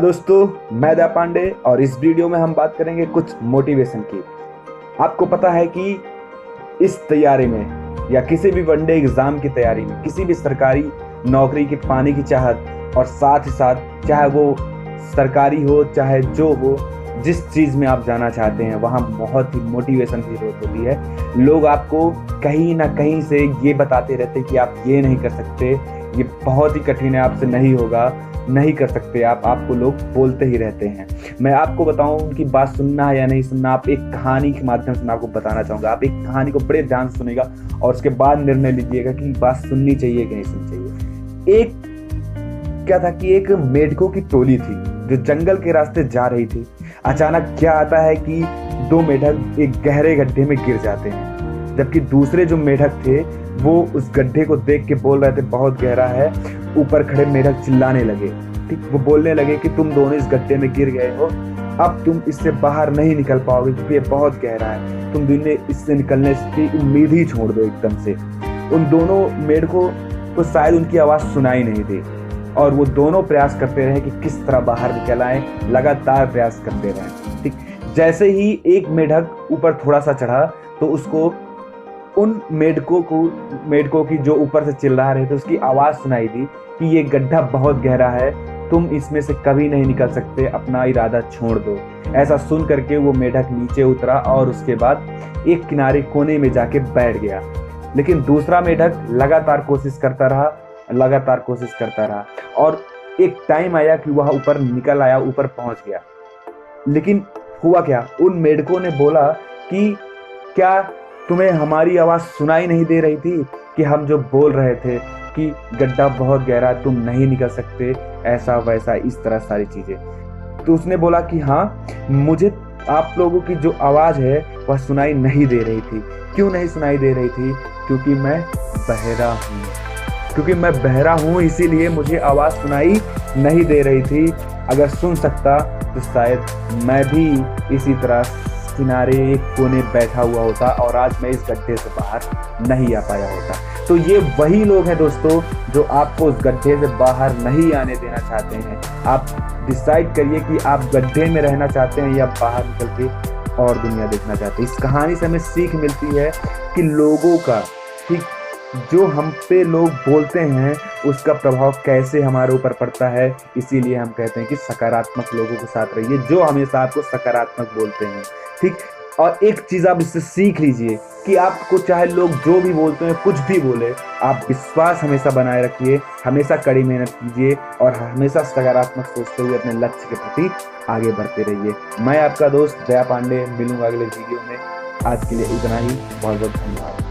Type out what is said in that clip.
हाँ दोस्तों, मैं दया पांडे और इस वीडियो में हम बात करेंगे कुछ मोटिवेशन की। आपको पता है कि इस तैयारी में या किसी भी वनडे एग्जाम की तैयारी में, किसी भी सरकारी नौकरी के पाने की चाहत और साथ ही साथ चाहे वो सरकारी हो चाहे जो हो, जिस चीज़ में आप जाना चाहते हैं वहाँ बहुत ही मोटिवेशन की जरूरत होती है। लोग आपको कहीं ना कहीं से ये बताते रहते कि आप ये नहीं कर सकते, ये बहुत ही कठिन है, आपसे नहीं होगा, नहीं कर सकते आपको लोग बोलते ही रहते हैं। मैं आपको बताऊं उनकी बात सुनना है या नहीं सुनना, आप एक कहानी के माध्यम से मैं आपको बताना चाहूँगा। आप एक कहानी को बड़े ध्यान से सुनेगा और उसके बाद निर्णय लीजिएगा कि बात सुननी चाहिए कि नहीं सुननी चाहिए। क्या था कि एक मेढकों की टोली थी जो जंगल के रास्ते जा रही थी। अचानक क्या आता है कि दो मेढक एक गहरे गड्ढे में गिर जाते हैं, जबकि दूसरे जो मेढक थे वो उस गड्ढे को देख के बोल रहे थे बहुत गहरा है। ऊपर खड़े मेढक चिल्लाने लगे, ठीक, वो बोलने लगे कि तुम दोनों इस गड्ढे में गिर गए हो, अब तुम इससे बाहर नहीं निकल पाओगे क्योंकि ये बहुत गहरा है, तुम दोनों इससे निकलने की उम्मीद ही छोड़ दो एकदम से। उन दोनों मेढकों को शायद उनकी आवाज़ सुनाई नहीं दी और वो दोनों प्रयास करते रहे कि किस तरह बाहर निकल आए, लगातार प्रयास करते रहे। ठीक, जैसे ही एक मेढक ऊपर थोड़ा सा चढ़ा तो उसको उन मेढकों की जो ऊपर से चिल्ला रहे थे उसकी आवाज़ सुनाई दी कि ये गड्ढा बहुत गहरा है, तुम इसमें से कभी नहीं निकल सकते, अपना इरादा छोड़ दो। ऐसा सुन करके वो मेढक नीचे उतरा और उसके बाद एक किनारे कोने में जाके बैठ गया। लेकिन दूसरा मेढक लगातार कोशिश करता रहा और एक टाइम आया कि वह ऊपर निकल आया, ऊपर पहुंच गया। लेकिन हुआ क्या, उन मेढकों ने बोला कि क्या तुम्हें हमारी आवाज़ सुनाई नहीं दे रही थी कि हम जो बोल रहे थे कि गड्ढा बहुत गहरा, तुम नहीं निकल सकते, ऐसा वैसा इस तरह सारी चीज़ें। तो उसने बोला कि हाँ, मुझे आप लोगों की जो आवाज़ है वह सुनाई नहीं दे रही थी। क्यों नहीं सुनाई दे रही थी? क्योंकि मैं बहरा हूँ, इसीलिए मुझे आवाज़ सुनाई नहीं दे रही थी। अगर सुन सकता तो शायद मैं भी इसी तरह किनारे एक कोने बैठा हुआ होता और आज मैं इस गड्ढे से बाहर नहीं आ पाया होता। तो ये वही लोग हैं दोस्तों जो आपको उस गड्ढे से बाहर नहीं आने देना चाहते हैं। आप डिसाइड करिए कि आप गड्ढे में रहना चाहते हैं या बाहर निकल के और दुनिया देखना चाहते हैं। इस कहानी से हमें सीख मिलती है कि लोगों का, ठीक, जो हम पे लोग बोलते हैं उसका प्रभाव कैसे हमारे ऊपर पड़ता है। इसीलिए हम कहते हैं कि सकारात्मक लोगों के साथ रहिए जो हमेशा आपको सकारात्मक बोलते हैं, ठीक। और एक चीज़ आप इससे सीख लीजिए कि आपको चाहे लोग जो भी बोलते हैं, कुछ भी बोले, आप विश्वास हमेशा बनाए रखिए, हमेशा कड़ी मेहनत कीजिए और हमेशा सकारात्मक सोचते हुए अपने लक्ष्य के प्रति आगे बढ़ते रहिए। मैं आपका दोस्त दया पांडे, मिलूंगा अगले वीडियो में। आज के लिए इतना ही, बहुत बहुत धन्यवाद।